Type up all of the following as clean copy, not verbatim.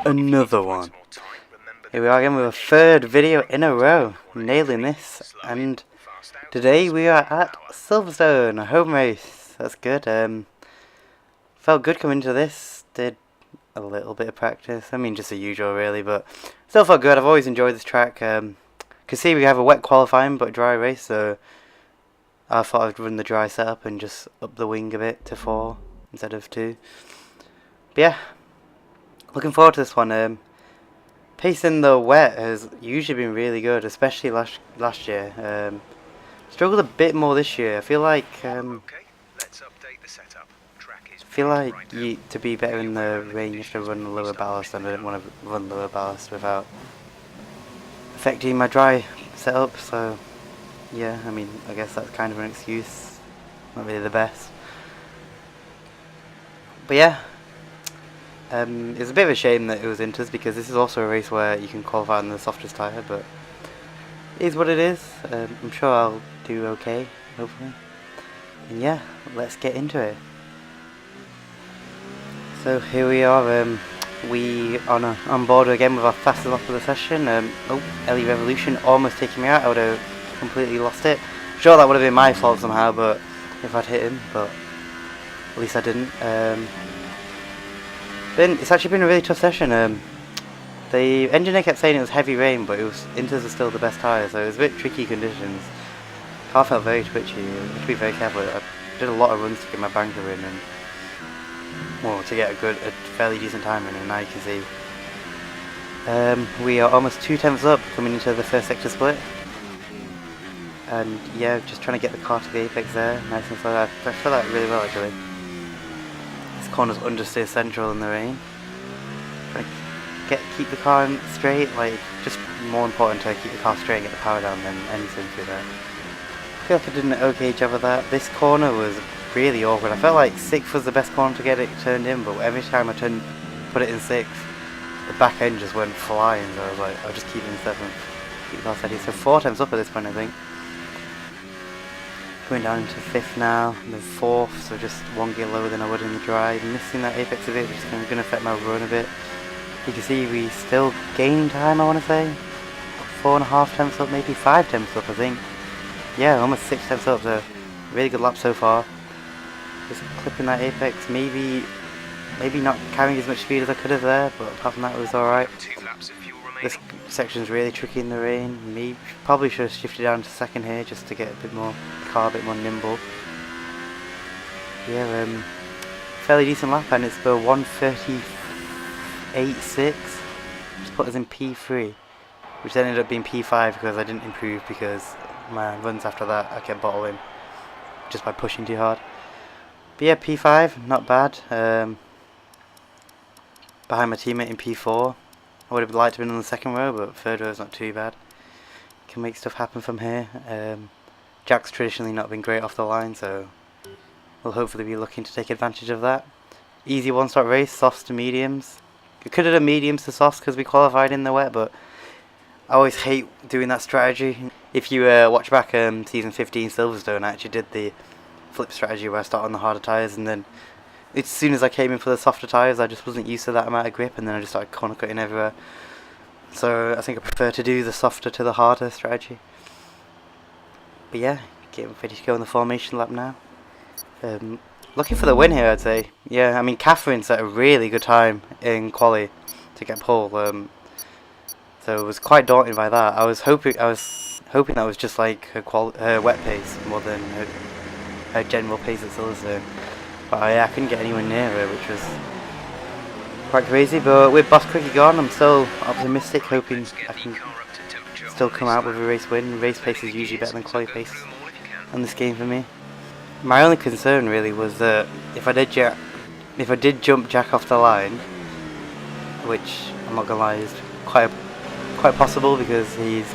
another one. Here we are again with a third video in a row, nailing this, and today we are at Silverstone, a home race. That's good. Felt good coming into this, did a little bit of practice, I mean just the usual really, but still felt good. I've always enjoyed this track. Can see we have a wet qualifying but a dry race, so I thought I'd run the dry setup and just up the wing a bit to 4 instead of 2. But yeah, looking forward to this one. Pace in the wet has usually been really good, especially last year. Struggled a bit more this year. I feel like to be better in the rain you have to run lower ballast, and I didn't want to run lower ballast without affecting my dry setup, so yeah, I mean, I guess that's kind of an excuse. Not really the best. But yeah, it's a bit of a shame that it was Inters, because this is also a race where you can qualify on the softest tyre, but it is what it is. I'm sure I'll do okay, hopefully. And yeah, let's get into it. So here we are, we on board again with our fastest lap of the session. Oh, LE Revolution almost taking me out. I would have completely lost it. Sure, that would have been my fault somehow, but if I'd hit him, but at least I didn't. It's actually been a really tough session. The engineer kept saying it was heavy rain, but Inters are still the best tyre, so it was a bit tricky conditions. Car felt very twitchy. You have to be very careful. I did a lot of runs to get my banker in, and well, to get a fairly decent time in, and now you can see we are almost 2 tenths up coming into the first sector split. And yeah, just trying to get the car to the apex there, nice and slow. I feel that really well actually. This corner's understeer central in the rain. Trying to keep the car straight, like just more important to keep the car straight and get the power down than anything through there. I feel like I did an okay job of that. This corner was really awkward. I felt like 6th was the best corner to get it turned in, but every time I put it in 6th, the back end just went flying, so I was like, I'll just keep it in 7th. Keep the car steady. So 4 times up at this point, I think. Going down into 5th now, and then 4th, so just 1 gear lower than I would in the dry. Missing that apex a bit, which is going to affect my run a bit. You can see we still gaining time, I want to say. 4.5 tenths up, maybe 5 tenths up, I think. Yeah, almost 6 tenths up, so really good lap so far. Just clipping that apex, maybe not carrying as much speed as I could have there, but apart from that it was alright. This section's really tricky in the rain. Probably should have shifted down to 2nd here just to get the car a bit more nimble. Yeah, fairly decent lap, and it's for 1:38.6. Just put us in P3, which then ended up being P5 because I didn't improve, because my runs after that I kept bottling just by pushing too hard. But yeah, P5, not bad. Behind my teammate in P4. I would have liked to have been on the 2nd row, but 3rd row is not too bad. Can make stuff happen from here. Jack's traditionally not been great off the line, so we'll hopefully be looking to take advantage of that. Easy 1-stop race, softs to mediums. We could have done mediums to softs because we qualified in the wet, but I always hate doing that strategy. If you watch back season 15 Silverstone, I actually did the flip strategy where I start on the harder tyres, and then as soon as I came in for the softer tyres, I just wasn't used to that amount of grip, and then I just started corner cutting everywhere. So I think I prefer to do the softer to the harder strategy. But yeah, getting ready to go on the formation lap now. Looking for the win here, I'd say. Yeah, I mean, Catherine set a really good time in quali to get pole. So I was quite daunted by that. I was hoping that was just like her wet pace more than her general pace at Silverstone. But yeah, I couldn't get anywhere near her, which was quite crazy. But with Boss Quickie gone, I'm still optimistic, hoping I can still come out with a race win. Race pace is usually better than quali pace on this game for me. My only concern really was that if I did jump Jack off the line, which I'm not gonna lie is quite possible because he's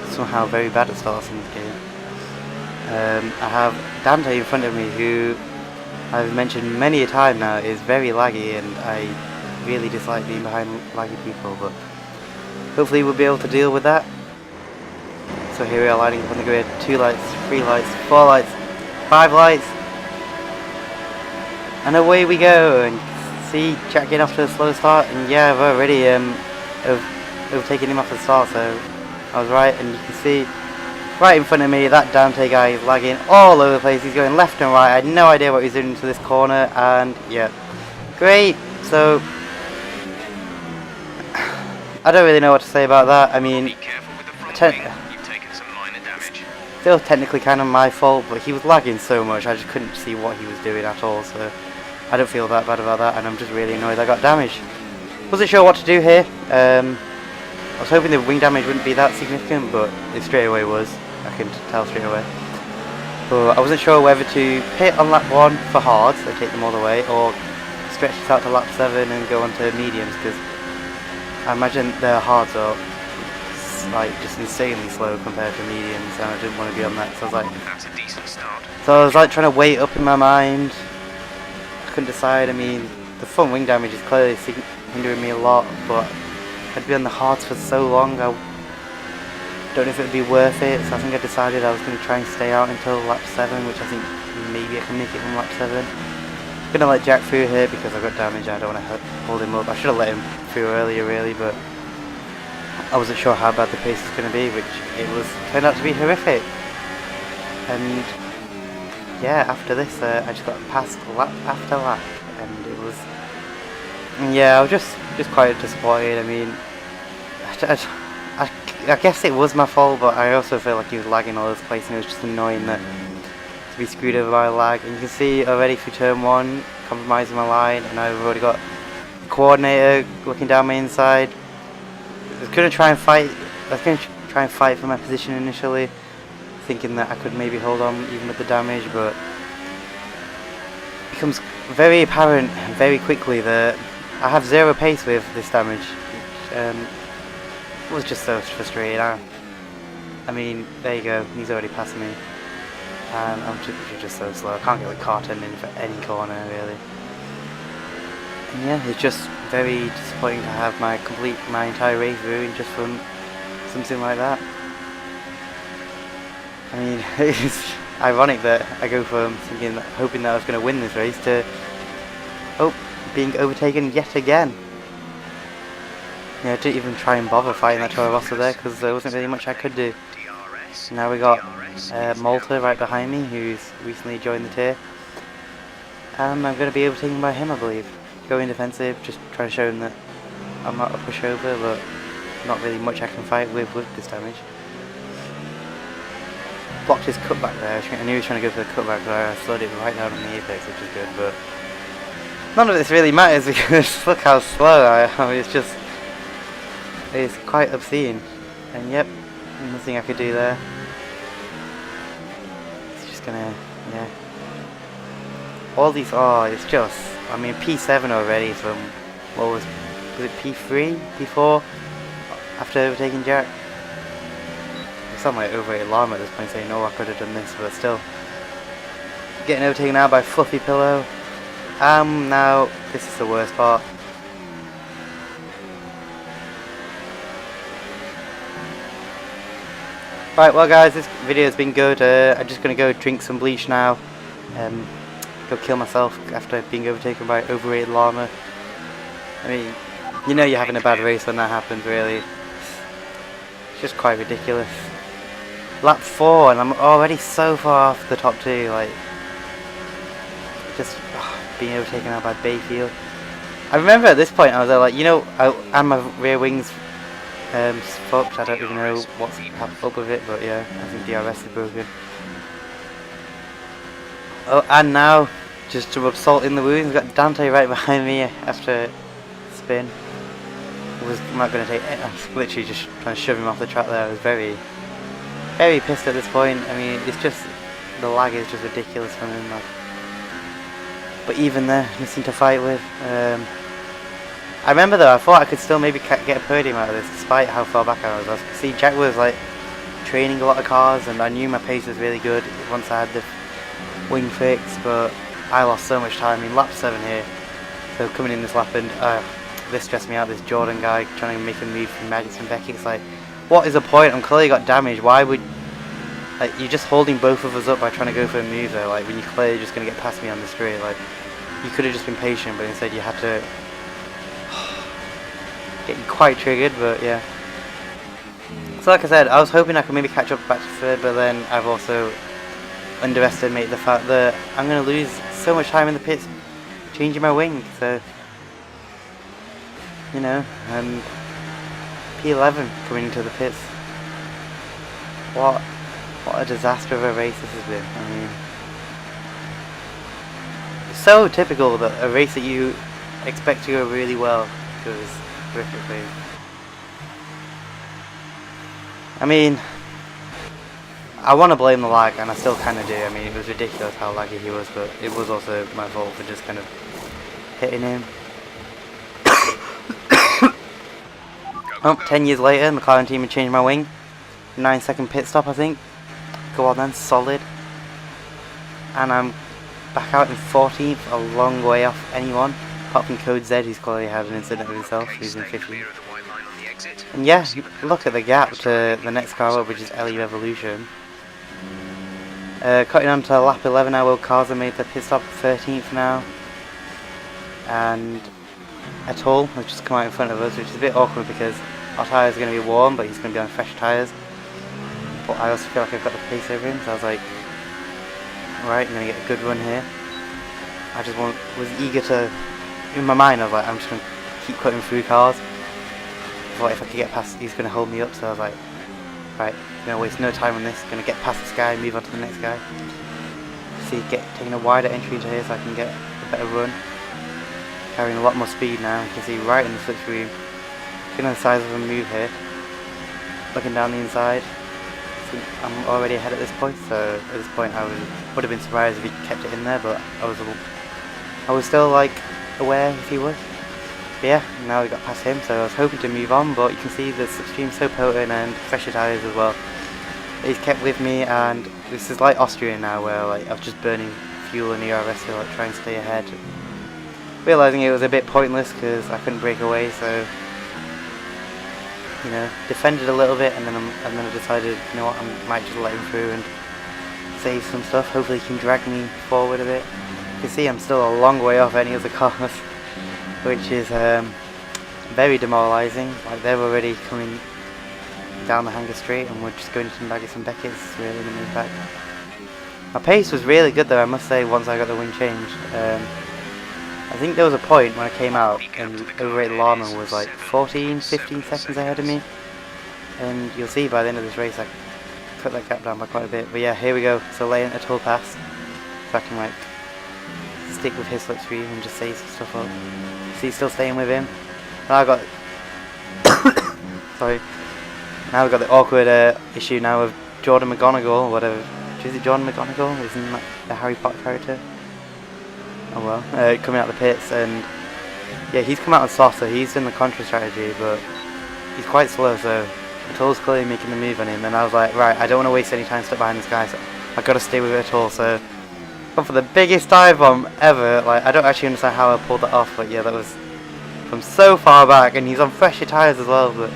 somehow very bad at starts in this game. I have Dante in front of me, who I've mentioned many a time now is very laggy, and I really dislike being behind laggy people, but hopefully we'll be able to deal with that. So here we are lining up on the grid, 2 lights, 3 lights, 4 lights, 5 lights, and away we go, and see Jack getting off to a slow start, and yeah, I've already overtaken him off the start, so I was right. And you can see right in front of me that Dante guy is lagging all over the place. He's going left and right. I had no idea what he was doing into this corner, and yeah, great. So I don't really know what to say about that. I mean, still technically kind of my fault, but he was lagging so much I just couldn't see what he was doing at all, so I don't feel that bad about that, and I'm just really annoyed I got damaged. Wasn't sure what to do here. I was hoping the wing damage wouldn't be that significant, but it straight away was. I can tell straight away. But I wasn't sure whether to pit on lap 1 for hards, so take them all the way, or stretch this out to lap 7 and go on to mediums, because I imagine their hards are like just insanely slow compared to mediums, and I didn't want to be on that, so I was like, that's a decent start. So I was like trying to weigh it up in my mind. I couldn't decide. I mean, the front wing damage is clearly hindering me a lot, but I'd be on the hards for so long, I don't know if it would be worth it, so I think I decided I was going to try and stay out until lap 7, which I think maybe I can make it from lap 7. I'm going to let Jack through here because I got damage and I don't want to hold him up. I should have let him through earlier really, but I wasn't sure how bad the pace was going to be, which it turned out to be horrific. And yeah, after this I just got passed lap after lap, and it was, yeah, I was just quite disappointed. I mean, I guess it was my fault, but I also feel like he was lagging all over the place, and it was just annoying that to be screwed over by lag. And you can see already through turn 1 compromising my line, and I've already got the coordinator looking down my inside. I was going to try and fight for my position initially, thinking that I could maybe hold on even with the damage, but it becomes very apparent very quickly that I have 0 pace with this damage, which was just so frustrating. I mean, there you go, he's already passed me, and I'm just so slow. I can't get the car turned in for any corner really. And yeah, it's just very disappointing to have my entire race ruined just from something like that. I mean, it's ironic that I go from hoping that I was going to win this race to being overtaken yet again. Yeah, I didn't even try and bother fighting that Toro Rosso there because there wasn't really much I could do. Now we got Malta right behind me, who's recently joined the tier, and I'm going to be overtaken by him, I believe. Going defensive, just trying to show him that I'm not a pushover, but not really much I can fight with this damage. Blocked his cutback there. I knew he was trying to go for the cutback, but I slowed it right down on the apex, which is good, but none of this really matters because look how slow I mean, it's quite obscene. And yep, nothing I could do there. It's just gonna, yeah. All these, it's just, I mean, P7 already from, what was it P3, P4, after overtaking Jack? I sound like overrated llama at this point saying, oh, I could have done this, but still. Getting overtaken now by Fluffy Pillow. Now, this is the worst part. Right, well guys, this video has been good. I'm just going to go drink some bleach now. Go kill myself after being overtaken by overrated llama. I mean, you know you're having a bad race when that happens, really. It's just quite ridiculous. Lap 4 and I'm already so far off the top 2, like, just being overtaken out by Bayfield. I remember at this point I was like, you know, and my rear wings fucked. I don't even know what's up with it, but yeah, I think DRS is broken. Oh, and now, just to rub salt in the wounds, we've got Dante right behind me after spin. I'm not going to take it. I was literally just trying to shove him off the track there. I was very pissed at this point. I mean, it's just, the lag is just ridiculous from him. Like, but even there, nothing to fight with. I remember though, I thought I could still maybe get a podium out of this, despite how far back I was. I could see Jack was like training a lot of cars, and I knew my pace was really good once I had the wing fix, but I lost so much time. I mean, lap 7 here, so coming in this lap, and this stressed me out. This Jordan guy trying to make a move from Madison Beckett. It's like, what is the point? I'm clearly got damage. Why would, like, you're just holding both of us up by trying to go for a move there, like when you're clearly just going to get past me on the straight. Like, you could have just been patient, but instead you had to get quite triggered. But yeah. So like I said, I was hoping I could maybe catch up back to third, but then I've also underestimated the fact that I'm going to lose so much time in the pits changing my wing. So, you know, P11 coming into the pits. What a disaster of a race this has been. I mean, it's so typical that a race that you expect to go really well goes horrifically. I mean, I want to blame the lag, and I still kind of do. I mean, it was ridiculous how laggy he was, but it was also my fault for just kind of hitting him. 10 years later, McLaren team had changed my wing. 9-second pit stop, I think. Go on then, solid. And I'm back out in 14th, a long way off anyone, apart from Code Z, who's clearly had an incident with himself, who's in 15th. And yeah, look at the gap to the next car up, which is LE Revolution. Cutting on to lap 11 now, Will Carza made the pit stop 13th now. And Atoll has just come out in front of us, which is a bit awkward because our tyres are going to be warm, but he's going to be on fresh tyres. But I also feel like I've got the pace over him, so I was like, right, I'm going to get a good run here. I just was eager to, in my mind I was like, I'm just going to keep cutting through cars. I thought if I could get past, he's going to hold me up, so I was like, right, I'm going to waste no time on this, going to get past this guy and move on to the next guy. See, taking a wider entry into here so I can get a better run. Carrying a lot more speed now, you can see right in the slipstream. Looking at the size of a move here. Looking down the inside. See, I'm already ahead at this point, so at this point I would have been surprised if he kept it in there, but I was still like aware if he was. But yeah, now we got past him, so I was hoping to move on, but you can see the slipstream's so potent and fresher tyres as well. He's kept with me, and this is like Austria now, where like I was just burning fuel in the AOR to like try and stay ahead. Realising it was a bit pointless because I couldn't break away, so you know, defended a little bit, and then I decided, you know what, I might just let him through and save some stuff. Hopefully he can drag me forward a bit. You can see I'm still a long way off any of the cars, which is very demoralising. Like they're already coming down the Hanger Straight, and we're just going to Baggett and Beckett's really in the move back. My pace was really good though, I must say, once I got the wing changed. I think there was a point when I came out and overrated Lama was like 14-15 seconds ahead of me, and you'll see by the end of this race I cut that gap down by quite a bit. But yeah, here we go, so laying a toll pass so I can like stick with his slipstream and just save some stuff up. See, he's still staying with him. Now I got sorry. Now we've got the awkward issue now of Jordan McGonagall, or whatever. Is it Jordan McGonagall? Isn't that the Harry Potter character? Oh well, coming out the pits, and yeah, he's come out on soft, so he's in the contra strategy, but he's quite slow, so Atoll's clearly making the move on him, and I was like, right, I don't want to waste any time stuck behind this guy, so I've got to stay with Atoll, so gone for the biggest dive bomb ever. Like, I don't actually understand how I pulled that off, but yeah, that was from so far back, and he's on fresher tyres as well, but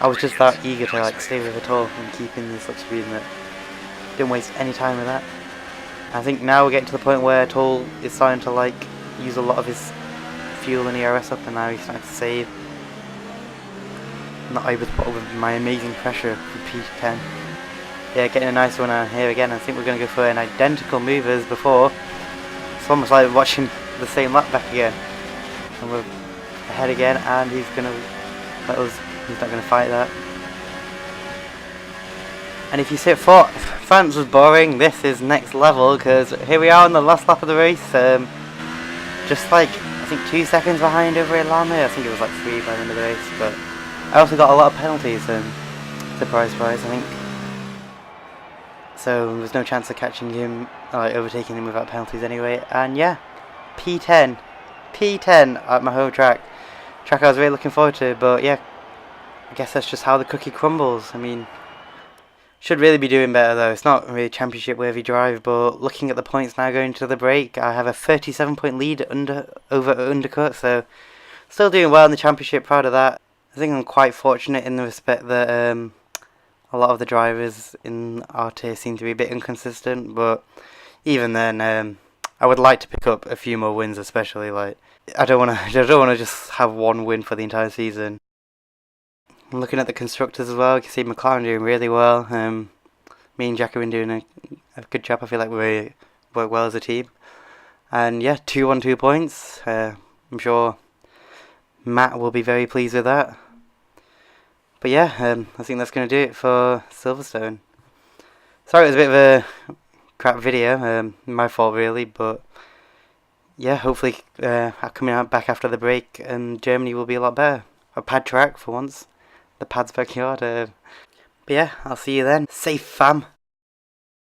I was just that eager to like stay with Atoll and keep in the slipstream that didn't waste any time with that. I think now we're getting to the point where Atoll is starting to like use a lot of his fuel in the AOR up, and now he's starting to save. I'm not able to put up with my amazing pressure for P10. Yeah, getting a nice one out here again. I think we're going to go for an identical move as before. It's almost like watching the same lap back again. And we're ahead again, and he's going to let us, he's not going to fight that. And if you say France was boring, this is next level, because here we are on the last lap of the race. Just like, I think 2 seconds behind over at Lame. I think it was like 3 by the end of the race, but I also got a lot of penalties, surprise, surprise, I think. So there's no chance of catching him, overtaking him without penalties anyway. And yeah, P10 at my home track I was really looking forward to, but yeah, I guess that's just how the cookie crumbles. I mean, should really be doing better though. It's not really a championship worthy drive, but looking at the points now going to the break, I have a 37-point lead over Undercut, so still doing well in the championship, proud of that. I think I'm quite fortunate in the respect that a lot of the drivers in our tier seem to be a bit inconsistent, but even then, I would like to pick up a few more wins, especially like I don't want to just have one win for the entire season. I'm looking at the constructors as well. You can see McLaren doing really well. Me and Jack have been doing a good job. I feel like we work well as a team. And yeah, 2 points. I'm sure Matt will be very pleased with that. But yeah, I think that's going to do it for Silverstone. Sorry it was a bit of a crap video, my fault really, but yeah, hopefully coming out back after the break and Germany will be a lot better. A pad track for once, the pad's backyard. But yeah, I'll see you then. Safe fam.